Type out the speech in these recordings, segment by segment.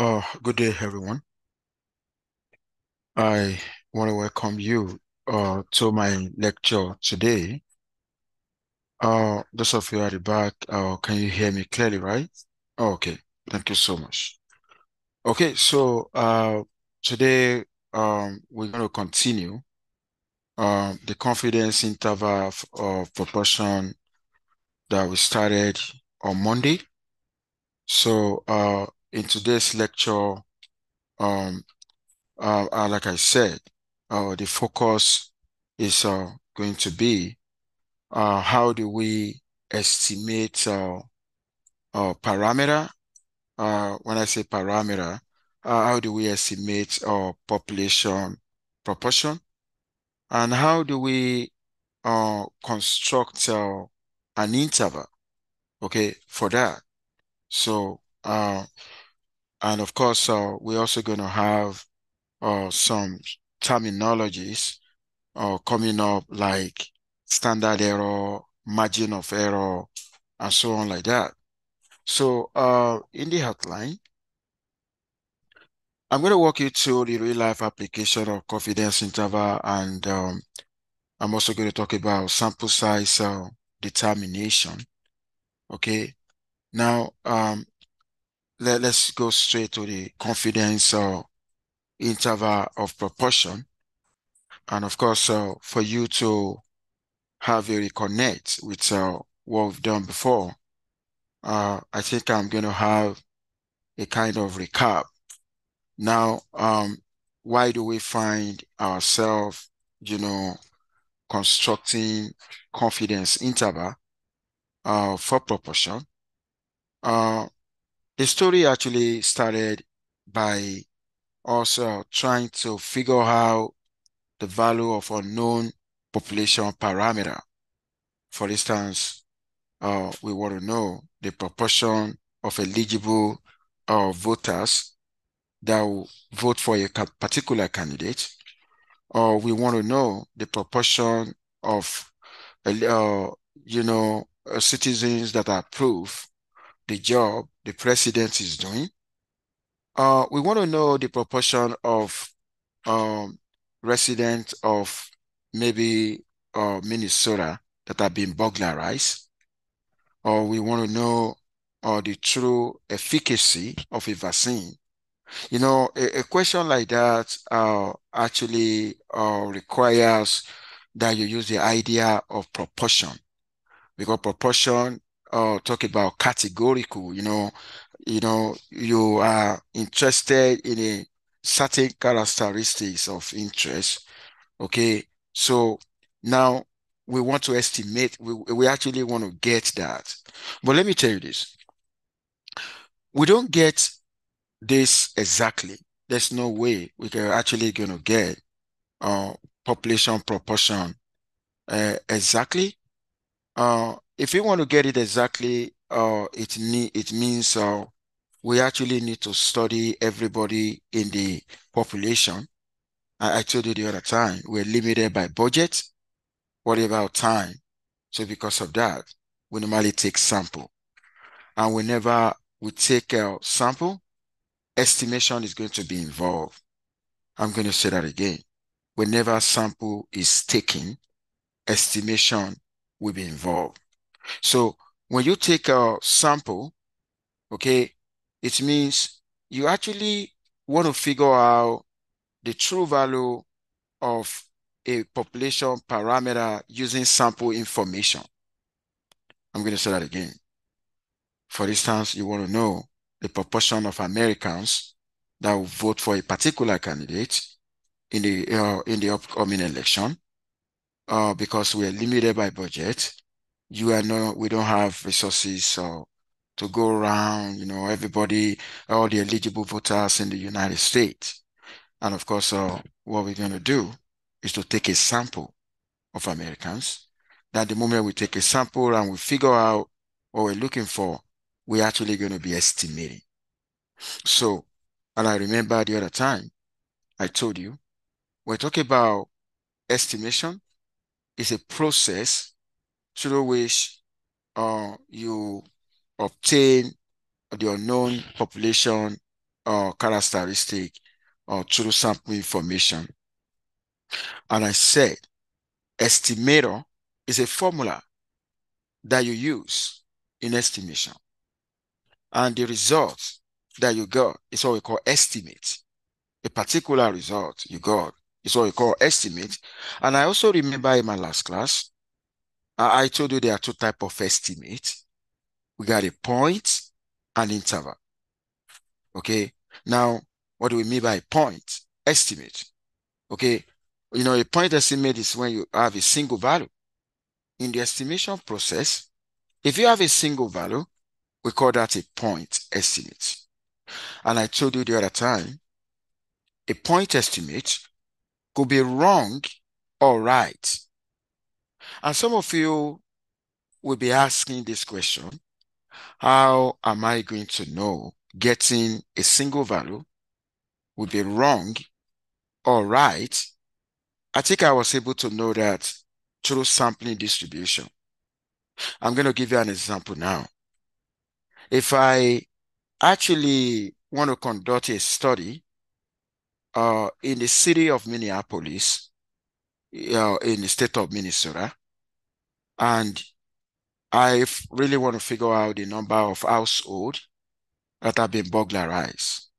Good day, everyone. I want to welcome you to my lecture today. Those of you at the back, can you hear me clearly, right? Okay, thank you so much. Okay, so today we're going to continue the confidence interval of proportion that we started on Monday. So in today's lecture, um, like I said, the focus is going to be how do we estimate parameter? When I say parameter, how do we estimate population proportion? And how do we construct an interval, okay, for that? So, and of course, we're also going to have some terminologies coming up like standard error, margin of error, and so on like that. So in the outline, I'm going to walk you through the real life application of confidence interval, and I'm also going to talk about sample size determination. Okay. Now, let's go straight to the confidence interval of proportion. And of course, for you to have a reconnect with what we've done before, I think I'm going to have a kind of recap. Now, why do we find ourselves, constructing confidence interval for proportion? Uh, the story actually started by also trying to figure out the value of unknown population parameter. For instance, we want to know the proportion of eligible voters that will vote for a particular candidate, or we want to know the proportion of, citizens that approve the job the president is doing. We want to know the proportion of um, residents of maybe Minnesota that have been burglarized, or we want to know the true efficacy of a vaccine. A question like that actually requires that you use the idea of proportion, because proportion talk about categorical, you are interested in a certain characteristics of interest. Okay, so now we want to estimate, we actually want to get that. But let me tell you this, we don't get this exactly. There's no way we can actually gonna get uh population proportion exactly. If you want to get it exactly, it means we actually need to study everybody in the population. I told you the other time, we're limited by budget. What about time? So because of that, we normally take sample. And whenever we take a sample, estimation is going to be involved. I'm going to say that again. Whenever sample is taken, estimation will be involved. So when you take a sample, okay, it means you actually want to figure out the true value of a population parameter using sample information. I'm going to say that again. For instance, you want to know the proportion of Americans that will vote for a particular candidate in the upcoming election, because we are limited by budget. We don't have resources to go around, everybody, all the eligible voters in the United States. And of course, what we're going to do is to take a sample of Americans. That the moment we take a sample and we figure out what we're looking for, we're actually going to be estimating. So, and I remember the other time I told you, we're talking about estimation is a process through which you obtain the unknown population characteristic or true sample information. And I said, estimator is a formula that you use in estimation. And the result that you got is what we call estimate. A particular result you got is what we call estimate. And I also remember in my last class, I told you there are two types of estimate. We got a point and interval. Okay. Now, what do we mean by point estimate? Okay. You know, a point estimate is when you have a single value. In the estimation process, if you have a single value, we call that a point estimate. And I told you the other time, a point estimate could be wrong or right. And some of you will be asking this question, how am I going to know getting a single value will be wrong or right? I think I was able to know that through sampling distribution. I'm going to give you an example now. If I actually want to conduct a study in the city of Minneapolis, in the state of Minnesota, and I really want to figure out the number of households that have been burglarized.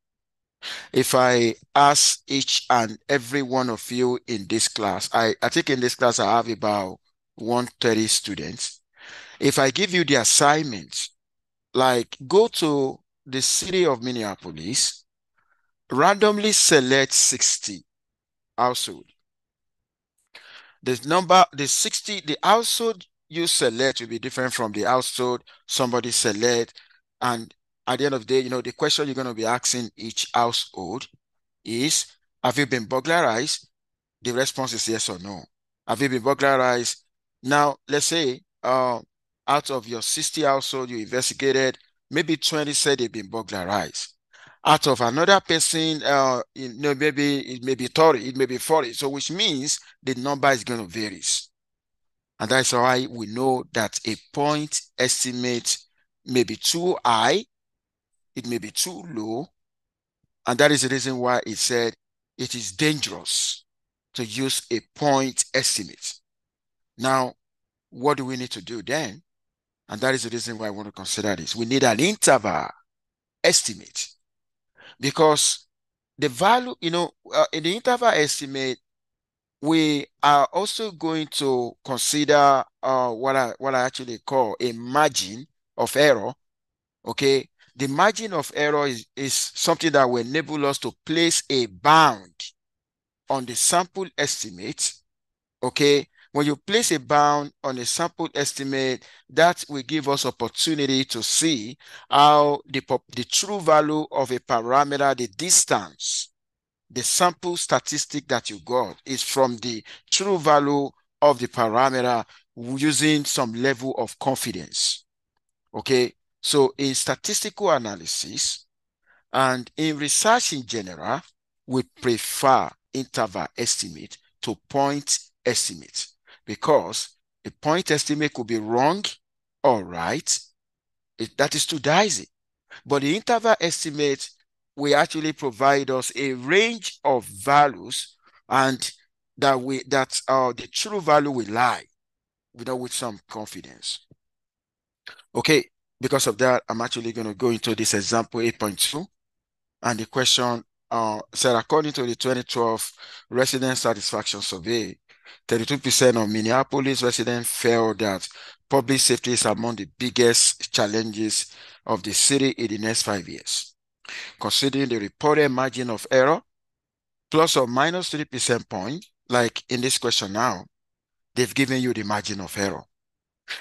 If I ask each and every one of you in this class, I think in this class I have about 130 students. If I give you the assignment, like go to the city of Minneapolis, randomly select 60 household. The household you select will be different from the household somebody select. And at the end of the day, you know, the question you're going to be asking each household is, have you been burglarized? The response is yes or no. Have you been burglarized? Now, let's say out of your 60 household you investigated, maybe 20 said they've been burglarized. Out of another person, you know, maybe it may be 30, it may be 40. So which means the number is going to vary. And that's why we know that a point estimate may be too high, it may be too low. And that is the reason why it said it is dangerous to use a point estimate. Now, what do we need to do then? And that is the reason why I want to consider this. We need an interval estimate because the value, you know, in the interval estimate, we are also going to consider what I actually call a margin of error. Okay, the margin of error is something that will enable us to place a bound on the sample estimate. Okay, when you place a bound on a sample estimate, that will give us opportunity to see how the true value of a parameter, the distance, the sample statistic that you got is from the true value of the parameter using some level of confidence. Okay, so in statistical analysis and in research in general, we prefer interval estimate to point estimate because a point estimate could be wrong or right. That is too dicey. But the interval estimate will actually provide us a range of values and that the true value will lie with some confidence. Okay, because of that, I'm actually going to go into this example 8.2. And the question said, according to the 2012 resident satisfaction survey, 32% of Minneapolis residents felt that public safety is among the biggest challenges of the city in the next 5 years. Considering the reported margin of error, plus or minus 3% point, like in this question now, they've given you the margin of error.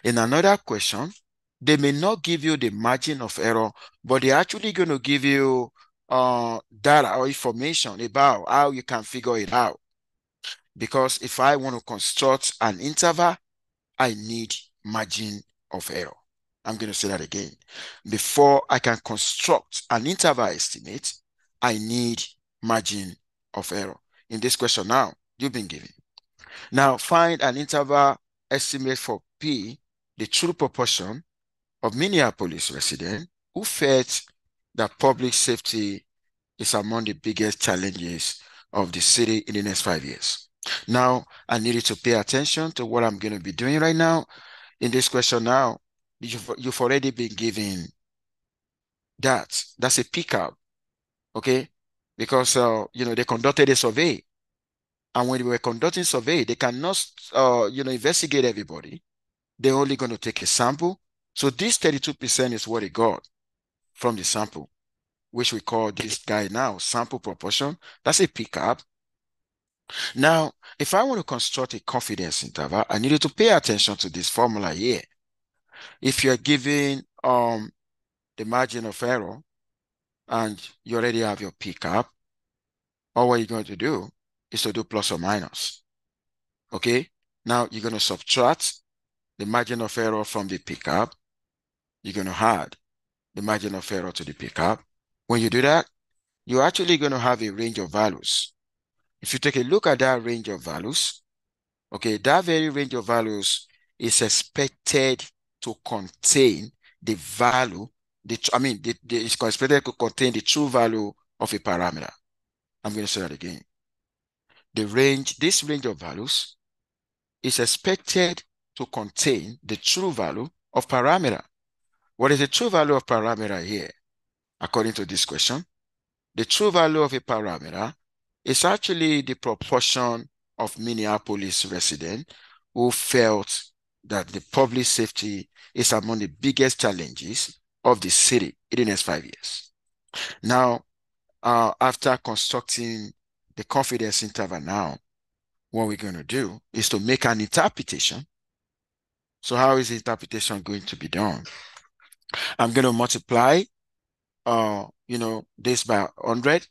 In another question, they may not give you the margin of error, but they're actually going to give you data or information about how you can figure it out. Because if I want to construct an interval, I need margin of error. I'm going to say that again. Before I can construct an interval estimate, I need margin of error. In this question now, you've been given. Now find an interval estimate for P, the true proportion of Minneapolis residents who felt that public safety is among the biggest challenges of the city in the next 5 years. Now, I need you to pay attention to what I'm going to be doing right now. In this question now, you've already been given that. That's a pickup, okay? Because, they conducted a survey. And when they were conducting survey, they cannot, investigate everybody. They're only going to take a sample. So this 32% is what they got from the sample, which we call this guy now sample proportion. That's a pickup. Now, if I want to construct a confidence interval, I need you to pay attention to this formula here. If you're given the margin of error and you already have your pickup, all what you're going to do is to do plus or minus. Okay? Now you're going to subtract the margin of error from the pickup. You're going to add the margin of error to the pickup. When you do that, you're actually going to have a range of values. If you take a look at that range of values, okay, that very range of values is expected to contain the value, it's expected to contain the true value of a parameter. I'm going to say that again. This range of values is expected to contain the true value of parameter. What is the true value of parameter here? According to this question, the true value of a parameter is actually the proportion of Minneapolis residents who felt that the public safety is among the biggest challenges of the city in the next 5 years. Now, after constructing the confidence interval now, what we're going to do is to make an interpretation. So how is the interpretation going to be done? I'm going to multiply, this by 100.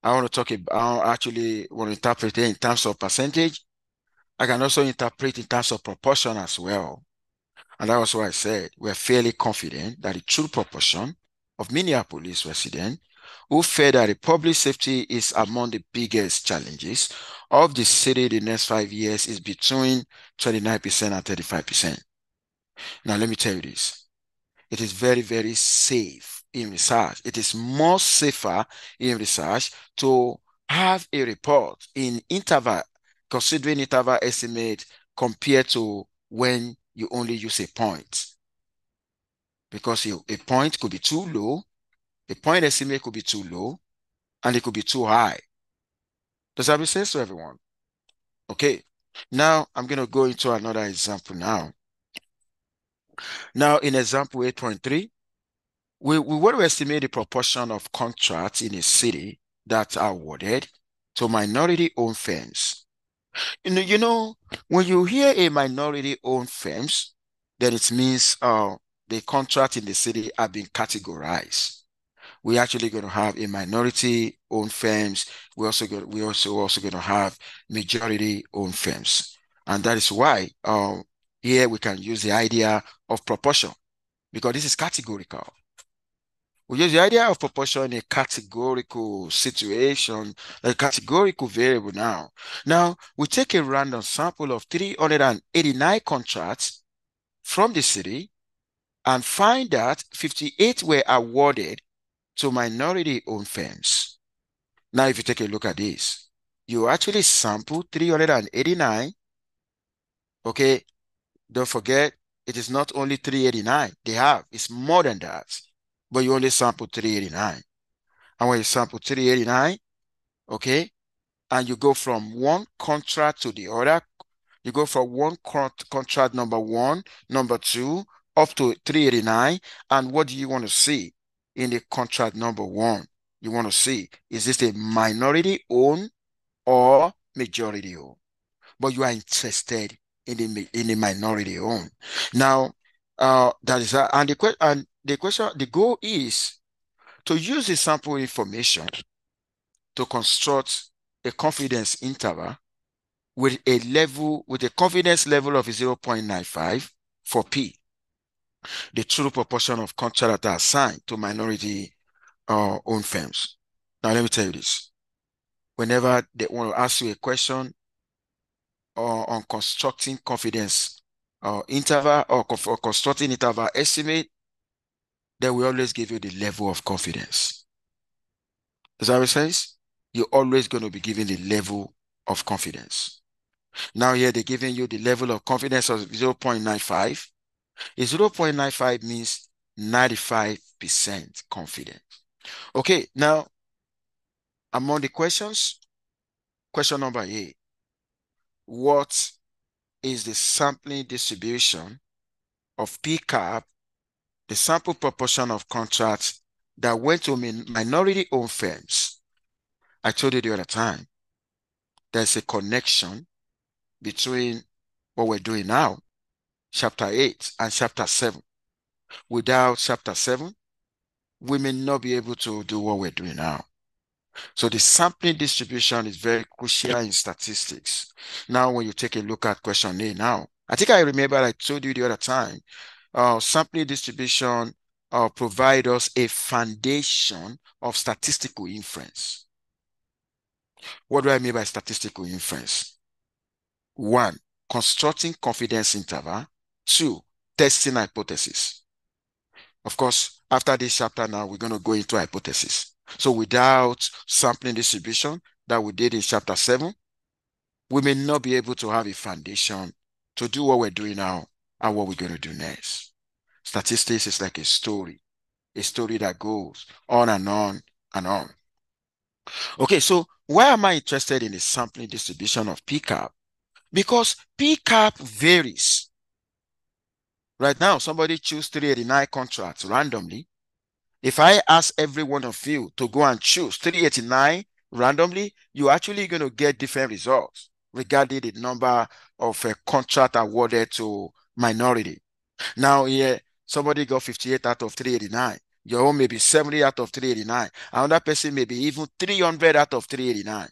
I actually want to interpret it in terms of percentage. I can also interpret in terms of proportion as well. And that was why I said we're fairly confident that the true proportion of Minneapolis residents who feel that the public safety is among the biggest challenges of the city in the next 5 years is between 29% and 35%. Now, let me tell you this. It is very, very safe in research. It is more safer in research to have a report in interval, considering interval estimate compared to when you only use a point. Because a point could be too low, a point estimate could be too low, and it could be too high. Does that make sense to everyone? Okay. Now, I'm going to go into another example now. Now, in example 8.3, we want to estimate the proportion of contracts in a city that are awarded to minority-owned firms. When you hear a minority-owned firms, then it means the contract in the city are being categorized. We're actually going to have a minority-owned firms. We're also going to have majority-owned firms, and that is why here we can use the idea of proportion because this is categorical. We use the idea of proportion in a categorical situation, a categorical variable now. Now, we take a random sample of 389 contracts from the city and find that 58 were awarded to minority-owned firms. Now, if you take a look at this, you actually sample 389, okay? Don't forget, it is not only 389 it's more than that. But you only sample 389. And when you sample 389, okay, and you go from one contract to the other, you go from one contract number 1, number 2, up to 389. And what do you want to see in the contract number 1? You want to see, is this a minority-owned or majority-owned? But you are interested in the minority-owned. Now, that is and the goal is to use the sample information to construct a confidence interval with a confidence level of 0.95 for P, the true proportion of contracts that are assigned to minority owned firms. Now, let me tell you this. Whenever they want to ask you a question on constructing confidence interval or constructing interval estimate, they will always give you the level of confidence. Does that make sense? You're always going to be given the level of confidence. Now here they're giving you the level of confidence of 0.95. A 0.95 means 95% confidence. Okay, now among the questions, question number A, what is the sampling distribution of P cap, the sample proportion of contracts that went to minority-owned firms? I told you the other time, there's a connection between what we're doing now, chapter 8 and chapter 7. Without chapter 7, we may not be able to do what we're doing now. So the sampling distribution is very crucial in statistics. Now, when you take a look at question A now, I think I remember I told you the other time, sampling distribution provide us a foundation of statistical inference. What do I mean by statistical inference? 1, constructing confidence interval. 2, testing hypothesis. Of course, after this chapter now, we're going to go into hypothesis. So without sampling distribution that we did in chapter 7, we may not be able to have a foundation to do what we're doing now and what we're going to do next. Statistics is like a story that goes on and on and on. Okay, so why am I interested in the sampling distribution of P cap? Because P cap varies. Right now, somebody choose 389 contracts randomly. If I ask every one of you to go and choose 389 randomly, you're actually going to get different results regarding the number of contract awarded to minority. Now here, somebody got 58 out of 389. Your own may be 70 out of 389. Another person may be even 300 out of 389.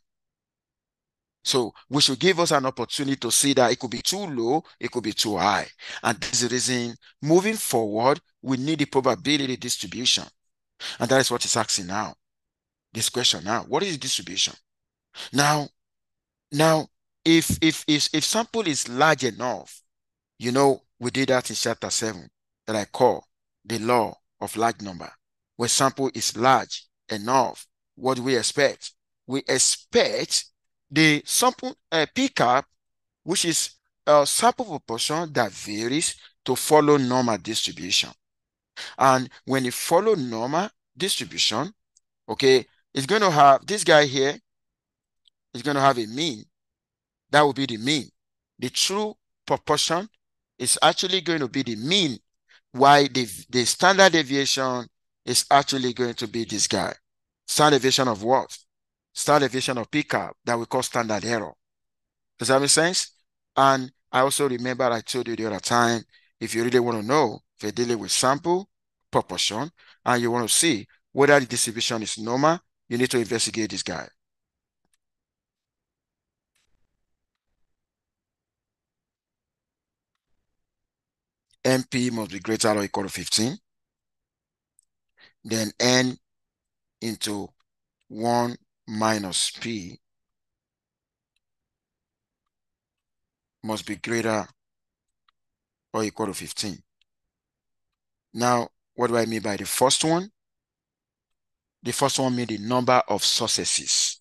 So we should give us an opportunity to see that it could be too low, it could be too high. And this is the reason moving forward, we need the probability distribution. And that is what it's asking now. This question now, what is the distribution? Now, if sample is large enough, you know, we did that in chapter 7 that I call the law of large number. Where sample is large enough, what do we expect? We expect the sample P cap, which is a sample proportion that varies to follow normal distribution. And when you follow normal distribution, okay, it's going to have this guy here is going to have a mean. That will be the mean. The true proportion is actually going to be the mean, while the standard deviation is actually going to be this guy. Standard deviation of what? Standard deviation of P cap that we call standard error. Does that make sense? And I also remember I told you the other time, if you really want to know, if you're dealing with sample proportion and you want to see whether the distribution is normal, you need to investigate this guy. NP must be greater or equal to 15. Then N into 1 minus P must be greater or equal to 15. Now, what do I mean by the first one? The first one means the number of successes.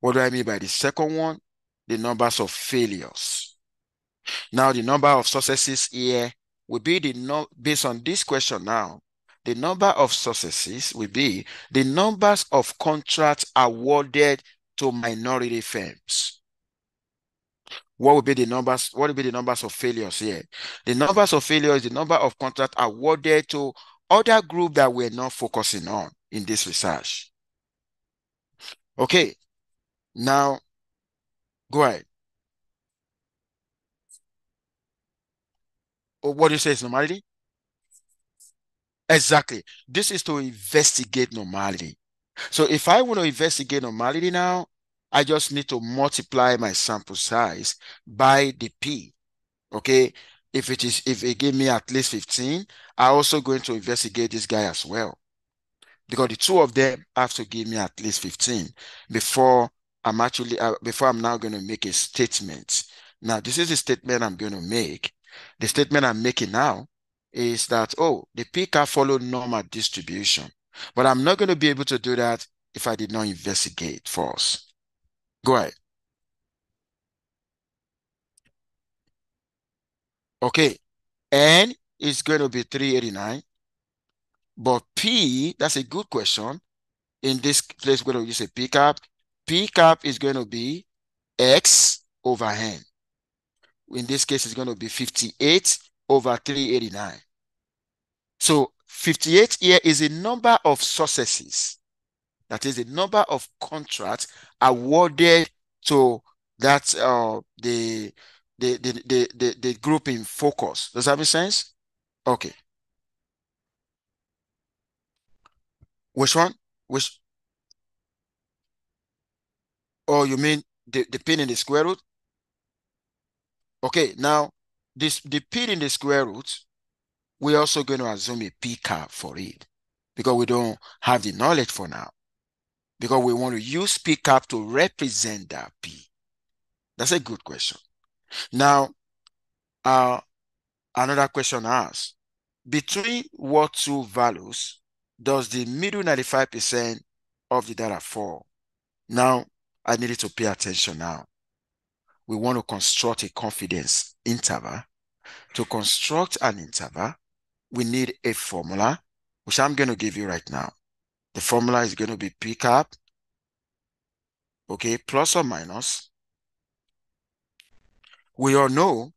What do I mean by the second one? The numbers of failures. Now, the number of successes here will be based on this question now. The number of successes will be the numbers of contracts awarded to minority firms. What will be the numbers? What will be the numbers of failures here? The numbers of failures is the number of contracts awarded to other groups that we're not focusing on in this research. Okay, now go ahead. What do you say is normality? Exactly. This is to investigate normality. So if I want to investigate normality now, I just need to multiply my sample size by the P. Okay. If it give me at least 15, I'm also going to investigate this guy as well, because the two of them have to give me at least 15 before before I'm now going to make a statement. Now, this is the statement I'm going to make. The statement I'm making now is that, oh, the P cap follow normal distribution, but I'm not going to be able to do that if I did not investigate first? Go ahead. Okay. N is going to be 389. But P, that's a good question. In this place, we're going to use a P cap. P cap is going to be X over N. In this case, it's going to be 58 over 389. So 58 here is a number of successes. That is the number of contracts awarded to that the group in focus. Does that make sense? Okay. Which one? Which? Oh, you mean the pin in the square root? Okay, now the pin in the square root, we're also going to assume a p cap for it because we don't have the knowledge for now. Because we want to use p cap to represent that p. That's a good question. Now, another question asks, between what two values does the middle 95% of the data fall? Now, I needed to pay attention now. We want to construct a confidence interval. To construct an interval, we need a formula, which I'm going to give you right now. The formula is going to be P cap, okay, plus or minus. We all know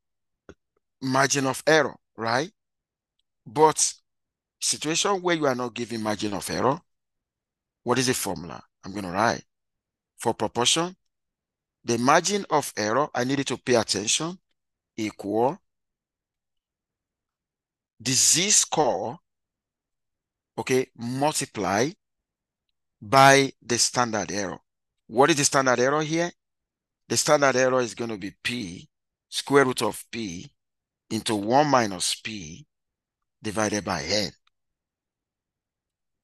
margin of error, right? But situation where you are not giving margin of error, what is the formula? I'm going to write for proportion. The margin of error, I needed to pay attention, equal the z-score, okay, multiply by the standard error. What is the standard error here? The standard error is going to be P, square root of P into 1 minus P divided by N.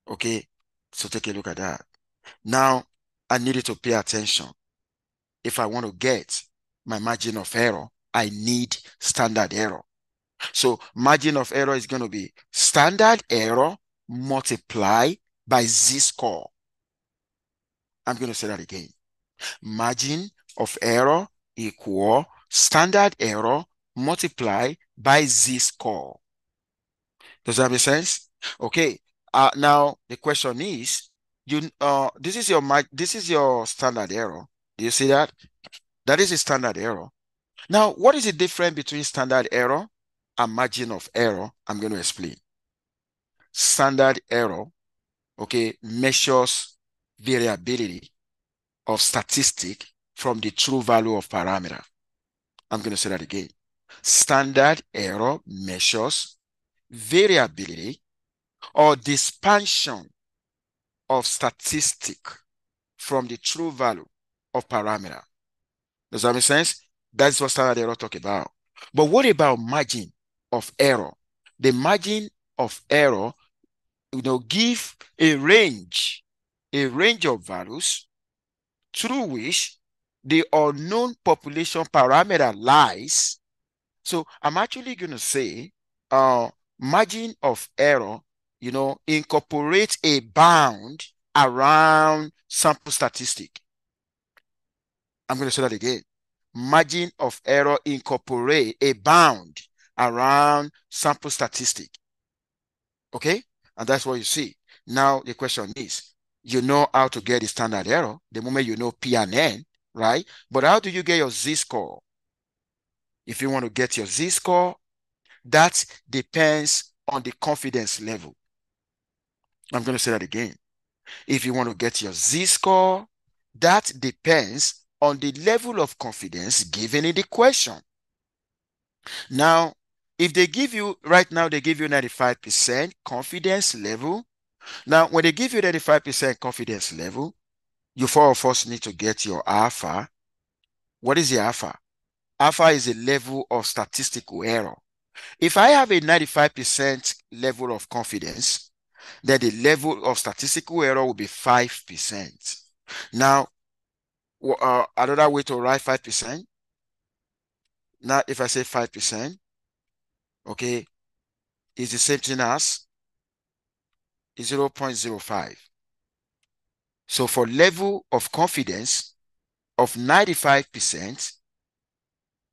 Okay, so take a look at that. Now, I needed to pay attention. If I want to get my margin of error, I need standard error. So margin of error is going to be standard error multiplied by z-score. I'm going to say that again. Margin of error equal standard error multiplied by z-score. Does that make sense? Okay. Now the question is, this is your standard error. Do you see that? That is a standard error. Now, what is the difference between standard error and margin of error? I'm going to explain. Standard error, okay, measures variability of statistic from the true value of parameter. I'm going to say that again. Standard error measures variability or dispersion of statistic from the true value of parameter. Does that make sense? That's what standard error talk about. But what about margin of error? The margin of error, give a range of values through which the unknown population parameter lies. So I'm actually going to say margin of error, incorporate a bound around sample statistic. I'm going to say that again. Margin of error incorporate a bound around sample statistic. Okay? And that's what you see. Now the question is, you know how to get the standard error the moment you know P and N, right? But how do you get your z-score? If you want to get your z-score, that depends on the confidence level. I'm going to say that again. If you want to get your z-score, that depends on the level of confidence given in the question. Now, if they give you, right now, they give you 95% confidence level. Now, when they give you 95% confidence level, you four of us need to get your alpha. What is the alpha? Alpha is a level of statistical error. If I have a 95% level of confidence, then the level of statistical error will be 5%. Now, another way to write 5%, now if I say 5%, okay, is the same thing as 0.05. So for level of confidence of 95%,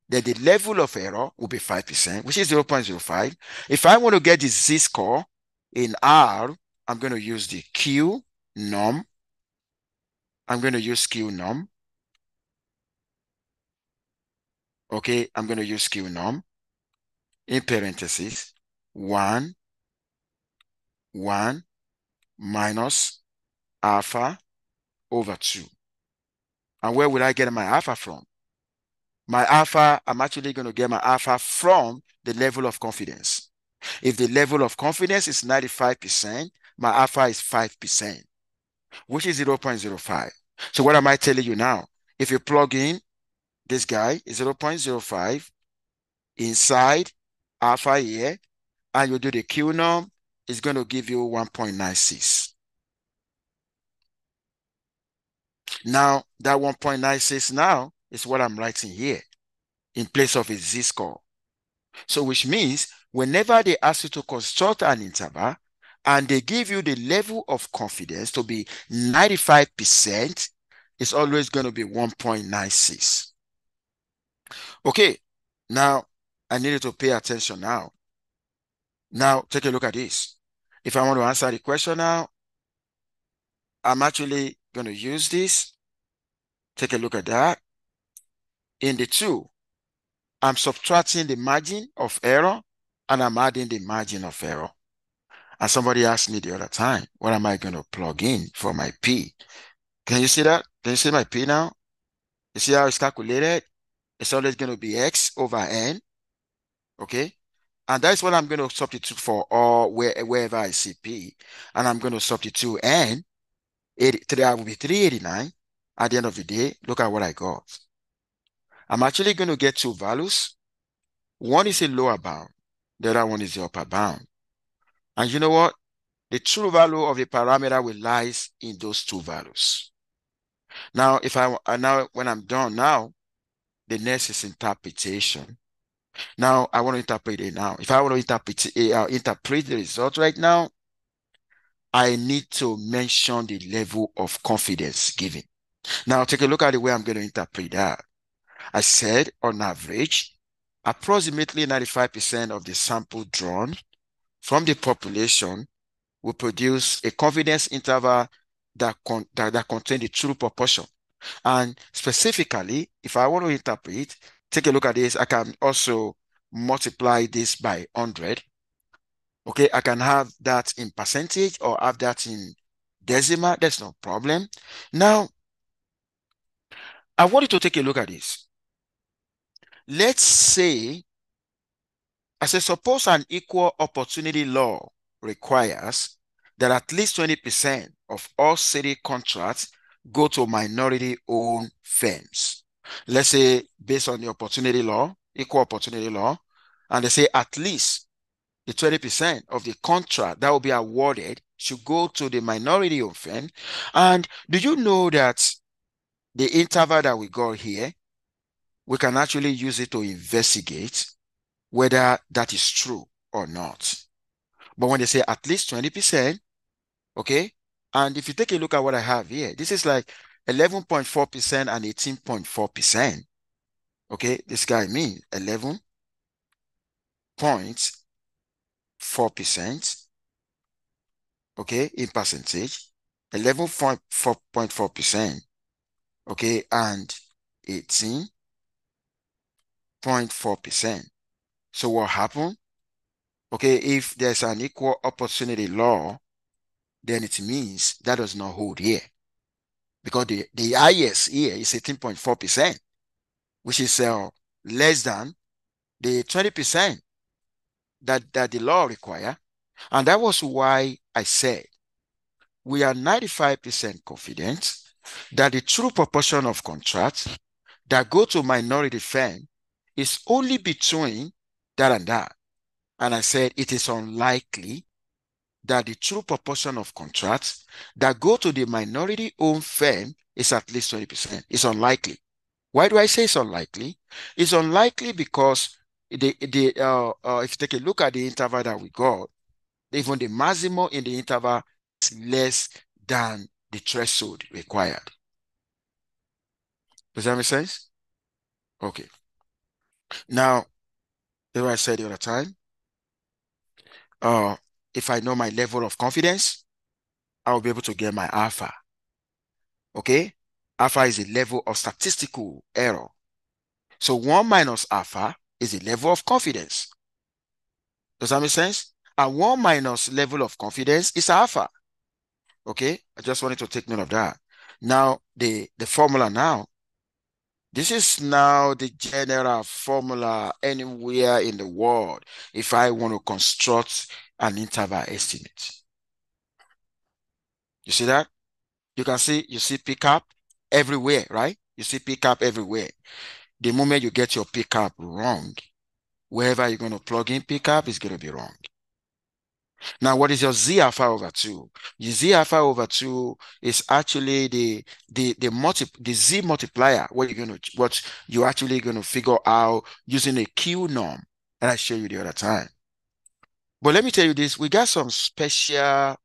then the level of error will be 5%, which is 0.05. If I want to get the z-score in R, I'm going to use the Q norm. I'm going to use Q norm. Okay, I'm going to use Q norm in parentheses, 1, 1 minus alpha over 2. And where will I get my alpha from? My alpha, I'm actually going to get my alpha from the level of confidence. If the level of confidence is 95%, my alpha is 5%, which is 0.05. So what am I telling you now? If you plug in this guy is 0.05 inside alpha here, and you do the Q norm, it's going to give you 1.96. Now, that 1.96 now is what I'm writing here in place of a z-score. So which means whenever they ask you to construct an interval and they give you the level of confidence to be 95%, it's always going to be 1.96. Okay, now I need you to pay attention now. Now, take a look at this. If I want to answer the question now, I'm actually going to use this. Take a look at that. In the 2, I'm subtracting the margin of error and I'm adding the margin of error. And somebody asked me the other time, what am I going to plug in for my P? Can you see that? Can you see my P now? You see how it's calculated? It's always going to be X over N. Okay? And that's what I'm going to substitute for or wherever I see P. And I'm going to substitute N. That will be 389. At the end of the day, look at what I got. I'm actually going to get 2 values. One is a lower bound. The other one is the upper bound. And you know what? The true value of the parameter will lies in those 2 values. Now, when I'm done now, the next is interpretation. Now, I want to interpret it now. If I want to interpret the result right now, I need to mention the level of confidence given. Now, take a look at the way I'm going to interpret that. I said, on average, approximately 95% of the sample drawn from the population will produce a confidence interval that contains the true proportion. And specifically, if I want to interpret, take a look at this. I can also multiply this by 100. Okay, I can have that in percentage or have that in decimal. That's no problem. Now, I want you to take a look at this. Let's say, I say, suppose an equal opportunity law requires that at least 20% of all city contracts go to minority-owned firms. Let's say, based on the opportunity law, equal opportunity law, and they say at least the 20% of the contract that will be awarded should go to the minority-owned firm. And do you know that the interval that we got here, we can actually use it to investigate whether that is true or not. But when they say at least 20%, okay, and if you take a look at what I have here, this is like 11.4% and 18.4%. Okay, this guy means 11.4%, okay, in percentage, 11.4%, okay, and 18.4%. So what happened? Okay, if there's an equal opportunity law, then it means that does not hold here. Because the highest here is 18.4%, which is less than the 20% that the law require. And that was why I said we are 95% confident that the true proportion of contracts that go to minority firm is only between that and that. And I said it is unlikely that the true proportion of contracts that go to the minority-owned firm is at least 20%. It's unlikely. Why do I say it's unlikely? It's unlikely because if you take a look at the interval that we got, even the maximum in the interval is less than the threshold required. Does that make sense? Okay. Now, as I said the other time, if I know my level of confidence, I'll be able to get my alpha. Okay? Alpha is a level of statistical error. So 1 minus alpha is a level of confidence. Does that make sense? And 1 minus level of confidence is alpha. Okay? I just wanted to take note of that. Now, the formula now, this is now the general formula anywhere in the world if I want to construct an interval estimate. You see that? You see pickup everywhere, right? You see pickup everywhere. The moment you get your pickup wrong, wherever you're going to plug in pickup is going to be wrong. Now, what is your Z alpha over 2? The Z alpha over 2 is actually the Z multiplier, what you're actually going to figure out using a Q norm that I showed you the other time. But let me tell you this, we got some special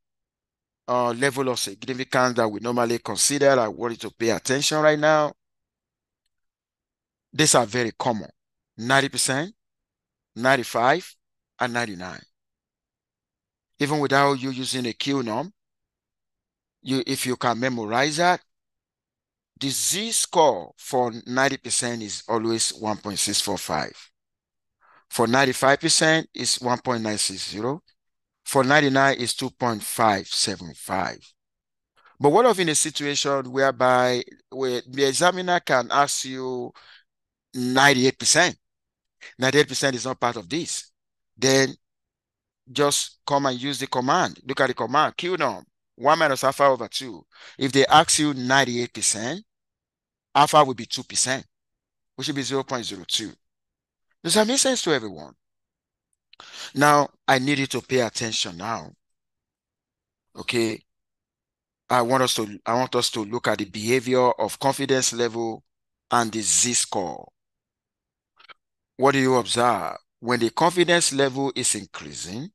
level of significance that we normally consider. I want you to pay attention right now. These are very common. 90%, 95, and 99. Even without you using a Q norm, if you can memorize that, the Z-score for 90% is always 1.645. For 95% is 1.960. For 99 is 2.575. But what if in a situation whereby the examiner can ask you 98%? 98% is not part of this. Then just come and use the command. Look at the command, Q norm, 1 minus alpha over 2. If they ask you 98%, alpha will be 2%, which will be 0.02. Does that make sense to everyone? Now, I need you to pay attention now. Okay. I want us to look at the behavior of confidence level and the Z-score. What do you observe? When the confidence level is increasing,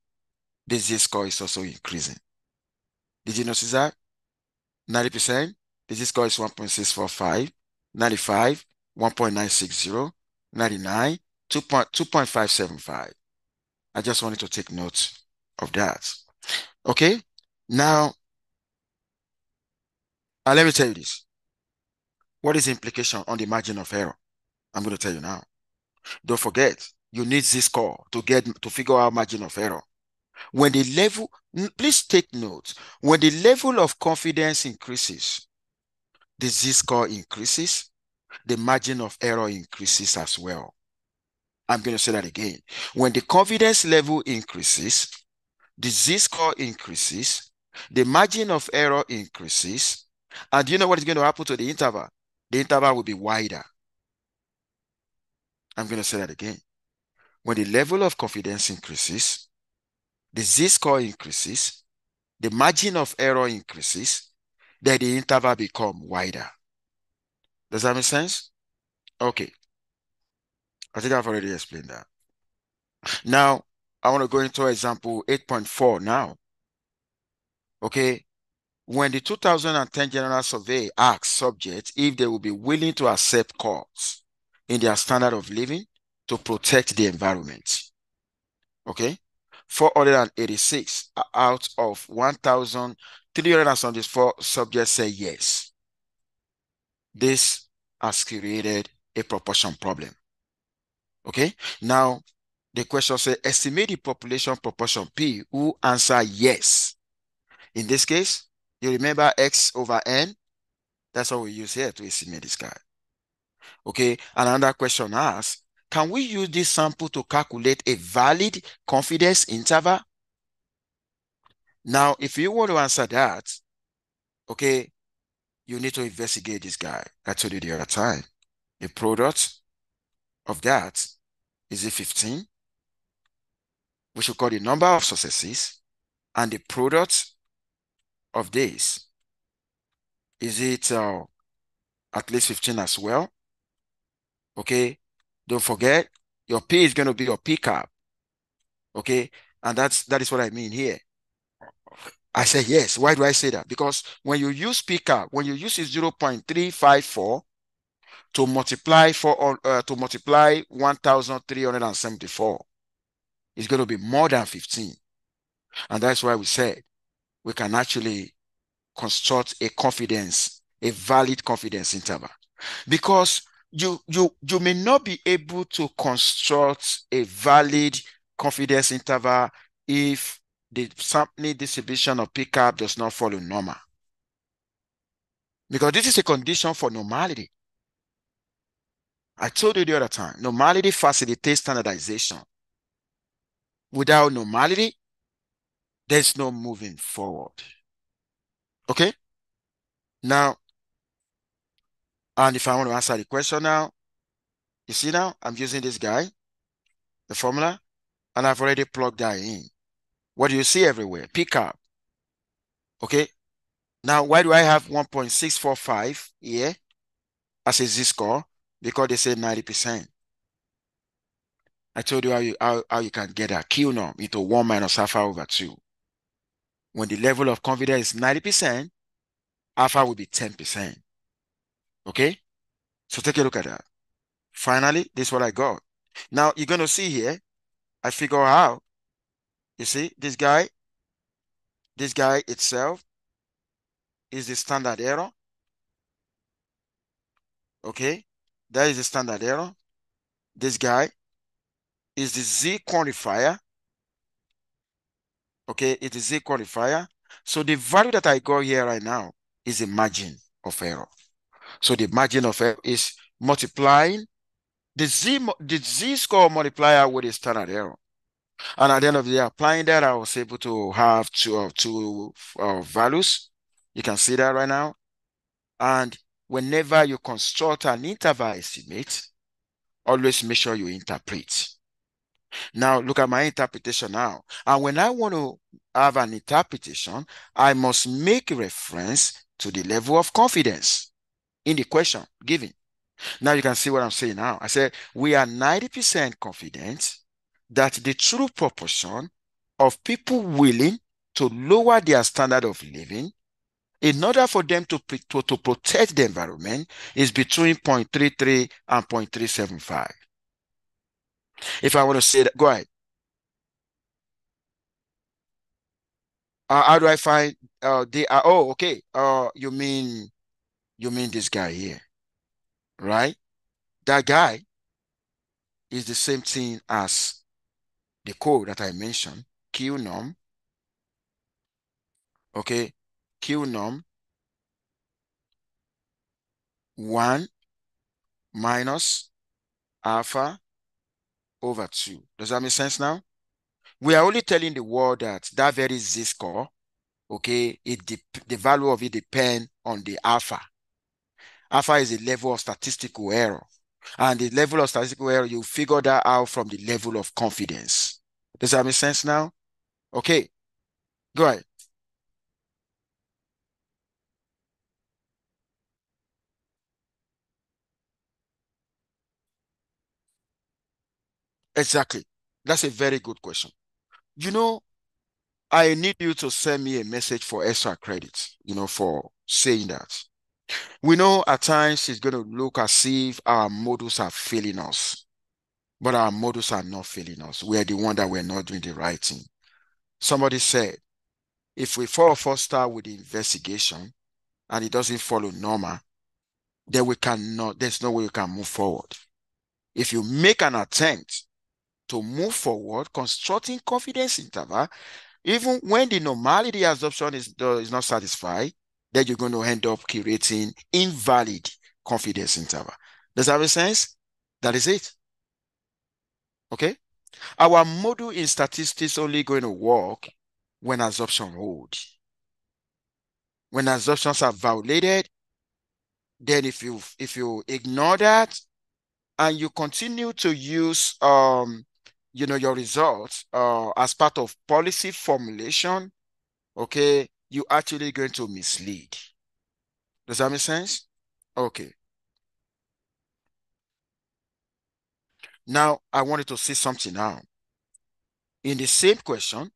the Z-score is also increasing. Did you notice that? 90%, the Z-score is 1.645, 95, 1.960, 99, 2.575. I just wanted to take note of that. Okay, now let me tell you this. What is the implication on the margin of error? I'm going to tell you now. Don't forget, you need Z-score to figure out margin of error. When the level, please take note, when the level of confidence increases, the Z-score increases, the margin of error increases as well. I'm going to say that again. When the confidence level increases, the Z-score increases, the margin of error increases, and do you know what is going to happen to the interval? The interval will be wider. I'm going to say that again. When the level of confidence increases, the Z-score increases, the margin of error increases, then the interval becomes wider. Does that make sense? Okay. I think I've already explained that. Now, I want to go into example 8.4 now. Okay. When the 2010 General Survey asks subjects if they will be willing to accept cuts in their standard of living to protect the environment. Okay. 486 out of 1,374 subjects say yes. This has created a proportion problem. Okay. Now, the question says, estimate the population proportion P who answer yes. In this case, you remember X over N? That's what we use here to estimate this guy. Okay. And another question asks, can we use this sample to calculate a valid confidence interval? Now, if you want to answer that, okay, you need to investigate this guy. I told you the other time. The product of that is a 15, which we call the number of successes, and the product of this is it at least 15 as well. Okay, don't forget your P is going to be your P cap. Okay, and that is what I mean here. I said, yes. Why do I say that? Because when you use pickup, when you use 0.354 to multiply 1,374, it's going to be more than 15. And that's why we said we can actually construct a valid confidence interval. Because you may not be able to construct a valid confidence interval if the sampling distribution of pickup does not follow normal. Because this is a condition for normality. I told you the other time, normality facilitates standardization. Without normality, there's no moving forward. Okay? Now, and if I want to answer the question now, you see now, I'm using this guy, the formula, and I've already plugged that in. What do you see everywhere? Pickup. Okay? Now, why do I have 1.645 here as a z-score? Because they say 90%. I told you how you can get a Q norm into 1 minus alpha over 2. When the level of confidence is 90%, alpha will be 10%. Okay? So take a look at that. Finally, this is what I got. Now, you're going to see here, I figure out, you see, this guy itself is the standard error. Okay? That is the standard error. This guy is the Z quantifier. Okay, it is Z quantifier. So the value that I got here right now is the margin of error. So the margin of error is multiplying the Z score multiplier with the standard error. And at the end of the day, applying that, I was able to have two values. You can see that right now. And whenever you construct an interval estimate, always make sure you interpret. Now, look at my interpretation now. And when I want to have an interpretation, I must make reference to the level of confidence in the question given. Now you can see what I'm saying now. I said, we are 90% confident that the true proportion of people willing to lower their standard of living in order for them to protect the environment is between 0.33 and 0.375. If I want to say that, go ahead. How do I find oh, okay. You mean this guy here, right? That guy is the same thing as the code that I mentioned, Q norm. Okay, Q norm 1 minus alpha over 2. Does that make sense now? We are only telling the world that that very z-score, okay, the value of it depends on the alpha. Alpha is the level of statistical error. And the level of statistical error, you figure that out from the level of confidence. Does that make sense now? Okay, go ahead. Exactly. That's a very good question. You know, I need you to send me a message for extra credit, for saying that. We know at times it's going to look as if our models are failing us, but our models are not failing us. We are the one that we're not doing the right thing. Somebody said, if we fall first start with the investigation and it doesn't follow normal, then there's no way we can move forward. If you make an attempt to move forward, constructing confidence interval, even when the normality assumption is not satisfied, then you're going to end up creating invalid confidence interval. Does that make sense? That is it. Okay? Our model in statistics only going to work when assumption hold. When assumptions are violated, then if you ignore that and you continue to use your results as part of policy formulation, okay, you actually going to mislead. Does that make sense? Okay. Now I wanted to say something now. In the same question,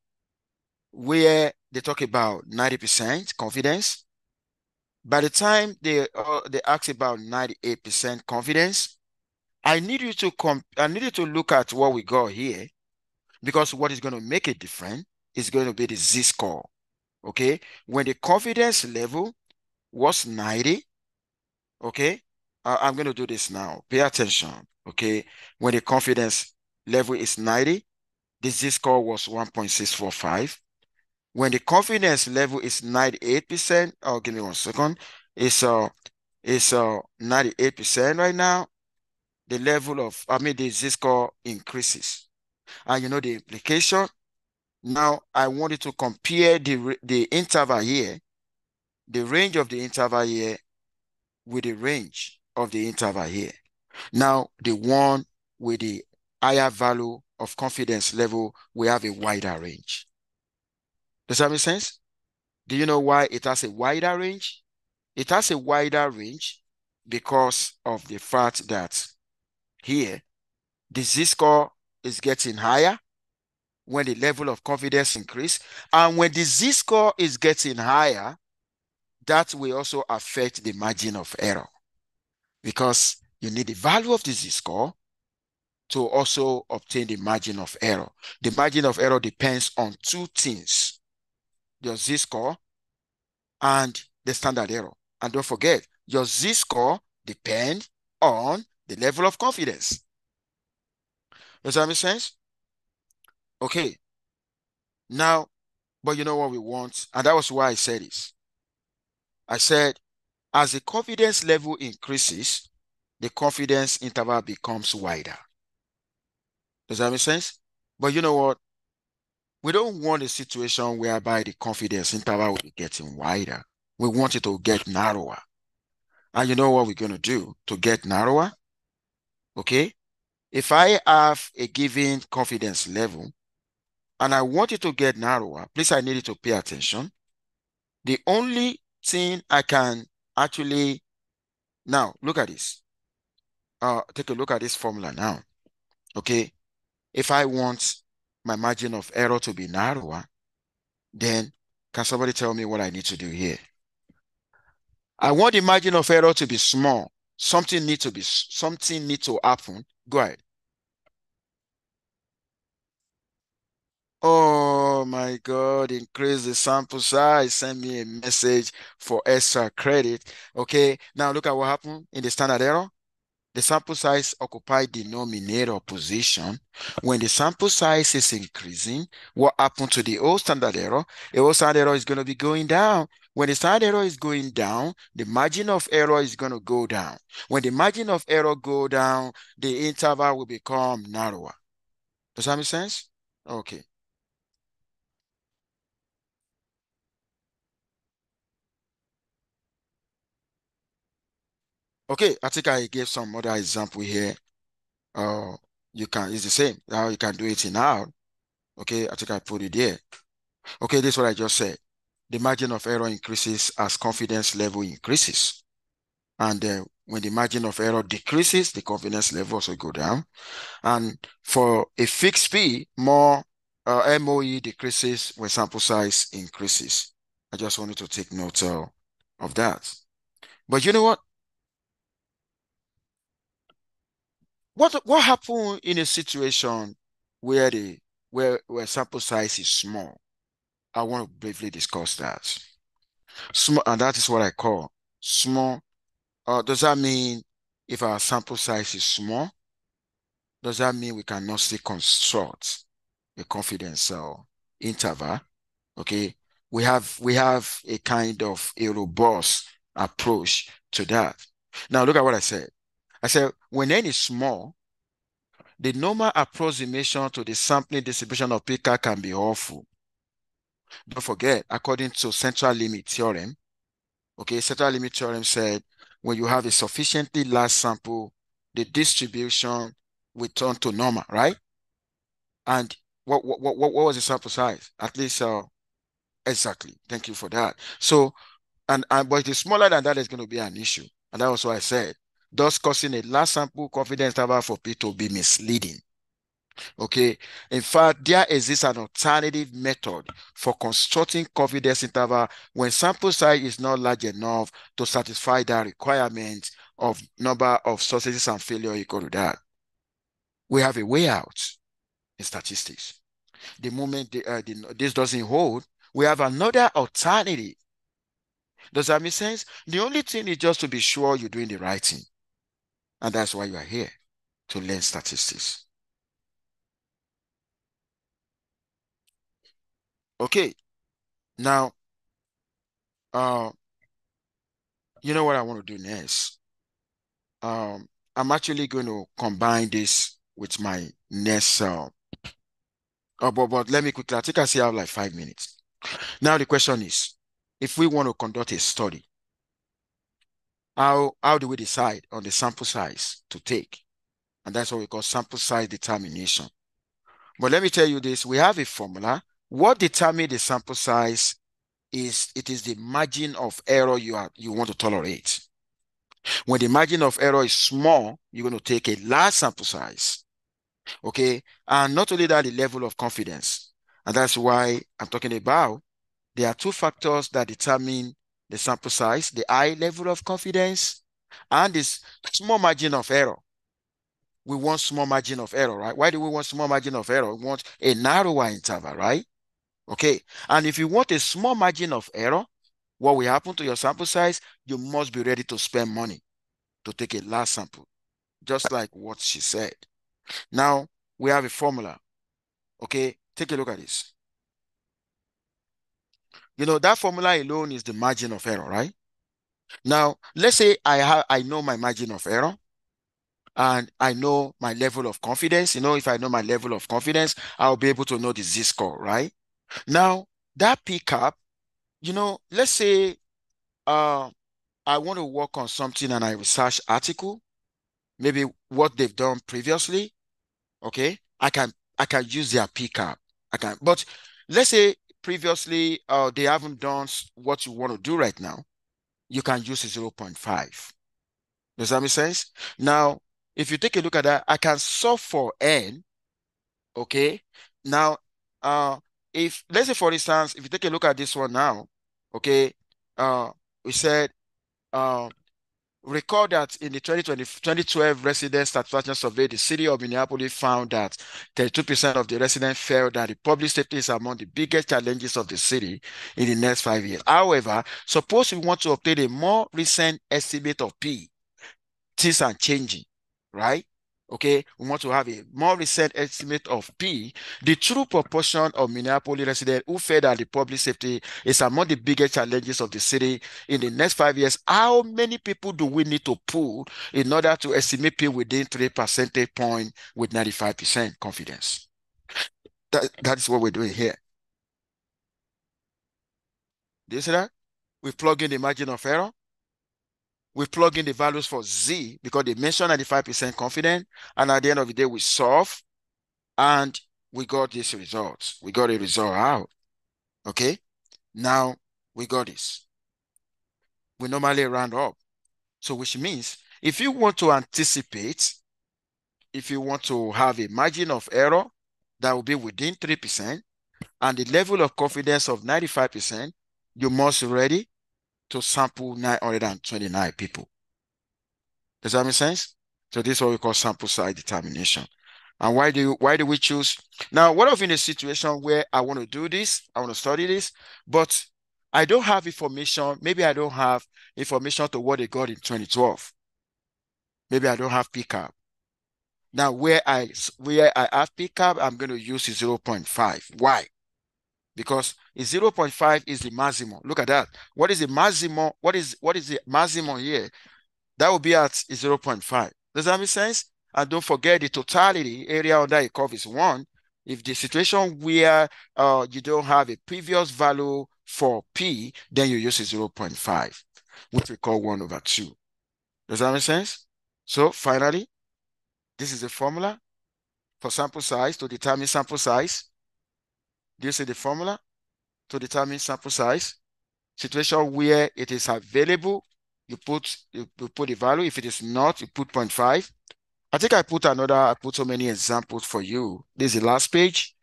where they talk about 90% confidence. By the time they ask about 98% confidence, I need you to look at what we got here, because what is going to make it different is going to be the Z-score. Okay, when the confidence level was 90, okay, I'm going to do this now. Pay attention. Okay, when the confidence level is 90, the Z-score was 1.645. When the confidence level is 98%, oh, give me 1 second. It's 98% right now. The level of, the Z-score increases. And you know the implication. Now I want you to compare the interval here, the range of the interval here, with the range of the interval here. Now the one with the higher value of confidence level, we have a wider range. Does that make sense? Do you know why it has a wider range? It has a wider range because of the fact that here the Z-score is getting higher when the level of confidence increase. And when the Z-score is getting higher, that will also affect the margin of error, because you need the value of the Z-score to also obtain the margin of error. The margin of error depends on two things: your Z-score and the standard error. And don't forget, your Z-score depends on the level of confidence. Does that make sense? Okay. Now, but you know what we want? And that was why I said this. I said, as the confidence level increases, the confidence interval becomes wider. Does that make sense? But you know what? We don't want a situation whereby the confidence interval will be getting wider. We want it to get narrower. And you know what we're going to do to get narrower? Okay? If I have a given confidence level and I want it to get narrower, please, I need you to pay attention. The only thing I can actually, now look at this. Take a look at this formula now. Okay? If I want my margin of error to be narrower, then can somebody tell me what I need to do here? I want the margin of error to be small. Something need to happen. Go ahead. Oh my God, increase the sample size. Send me a message for extra credit. Okay, now look at what happened in the standard error. The sample size occupied the denominator position. When the sample size is increasing, what happened to the old standard error? The old standard error is going to be going down. When the standard error is going down, the margin of error is going to go down. When the margin of error go down, the interval will become narrower. Does that make sense? Okay. Okay, I think I gave some other example here. Uh, it's the same. Now you can do it in R. Okay, I think I put it there. Okay, this is what I just said. The margin of error increases as confidence level increases. And when the margin of error decreases, the confidence level also go down. And for a fixed P, more MOE decreases when sample size increases. I just wanted to take note of that. But you know what? What happened in a situation where where sample size is small? I want to briefly discuss that. Small, and that is what I call small. Does that mean if our sample size is small, does that mean we cannot still construct a confidence interval? Okay, we have a kind of a robust approach to that. Now look at what I said. I said when n is small, the normal approximation to the sampling distribution of P-CAR can be awful. Don't forget, according to central limit theorem, okay, central limit theorem said when you have a sufficiently large sample, the distribution will turn to normal, right? And what was the sample size? At least exactly. Thank you for that. So, but if it's smaller than that, it's going to be an issue. And that was what I said. Thus causing a large sample confidence interval for P to be misleading. Okay. In fact, there exists an alternative method for constructing confidence interval when sample size is not large enough to satisfy that requirement of number of successes and failure equal to that. We have a way out in statistics. The moment this doesn't hold, we have another alternative. Does that make sense? The only thing is just to be sure you're doing the right thing. And that's why you are here, to learn statistics. Okay. Now, uh, you know what I want to do next? Um, I'm actually going to combine this with my next, but let me quickly, I think I still have like 5 minutes. Now the question is, if we want to conduct a study, how do we decide on the sample size to take? And that's what we call sample size determination. But let me tell you this, we have a formula. What determines the sample size is it is the margin of error you want to tolerate. When the margin of error is small, you're going to take a large sample size. Okay. And not only that, the level of confidence. And that's why I'm talking about there are two factors that determine the sample size, the high level of confidence and this small margin of error. We want small margin of error, right? Why do we want small margin of error? We want a narrower interval, right? Okay. And if you want a small margin of error, what will happen to your sample size? You must be ready to spend money to take a large sample, just like what she said. Now, we have a formula. Okay, take a look at this. You know, that formula alone is the margin of error, right? Now, let's say I know my margin of error and I know my level of confidence. You know, if I know my level of confidence, I'll be able to know the z-score, right? Now, that p cap, you know, let's say uh I want to work on something and I research article, maybe what they've done previously. Okay, I can use their p cap. I can, but let's say previously they haven't done what you want to do right now. You can use a 0.5. Does that make sense? Now, if you take a look at that, I can solve for n. Okay. Now, uh, if let's say for instance, if you take a look at this one now, okay, we said uh recall that in the 2012 resident satisfaction survey, the city of Minneapolis found that 32% of the residents felt that the public safety is among the biggest challenges of the city in the next 5 years. However, suppose we want to obtain a more recent estimate of P, things are changing, right? Okay, we want to have a more recent estimate of P. The true proportion of Minneapolis residents who feel that the public safety is among the biggest challenges of the city in the next 5 years. How many people do we need to pull in order to estimate P within 3 percentage point with 95% confidence? That is what we're doing here. Do you see that? We plug in the margin of error. We plug in the values for Z because they mentioned 95% confident. And at the end of the day, we solve and we got this result. We got a result out. Okay. Now we got this. We normally round up. So which means if you want to anticipate, if you want to have a margin of error that will be within 3% and the level of confidence of 95%, you must be ready to sample 929 people. Does that make sense? So this is what we call sample size determination. And why do we choose? Now, what if in a situation where I want to do this, I want to study this, but I don't have information, maybe I don't have information to what they got in 2012. Maybe I don't have pcap. Now, where I have pcap, I'm going to use 0.5. Why? Because 0.5 is the maximum. Look at that. What is the maximum? What is the maximum here? That will be at 0.5. Does that make sense? And don't forget the totality area under a curve is 1. If the situation where you don't have a previous value for P, then you use a 0.5, which we call 1/2. Does that make sense? So finally, this is the formula for sample size to determine sample size. Do you see the formula to determine sample size? Situation where it is available, you put the value. If it is not, you put 0.5. I think I put so many examples for you. This is the last page.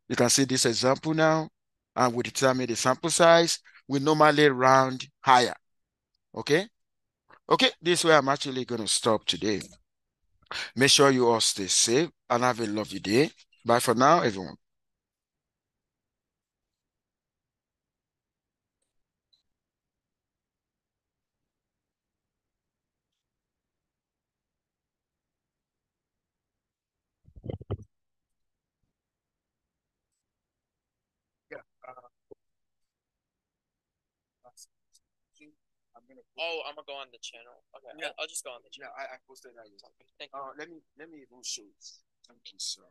You can see this example now, and we determine the sample size. We normally round higher. Okay? Okay, this is where I'm actually going to stop today. Make sure you all stay safe and have a lovely day. Bye for now, everyone. Yeah. Oh, I'm gonna go on the channel. Okay, Yeah. I'll just go on the Yeah, channel. I posted that. Okay, thank you. Let me even show it. Thank you, sir.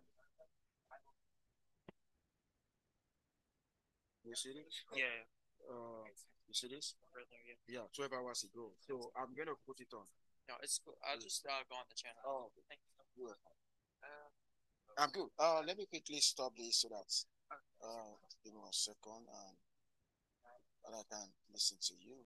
You see this? Yeah, yeah, You see this? right there. Yeah. Yeah, 12 hours ago. So I'm gonna put it on. No, it's cool. I'll just go on the channel. Oh, Thank you. good. I'm good. Let me quickly stop this so that give me 1 second and I can listen to you.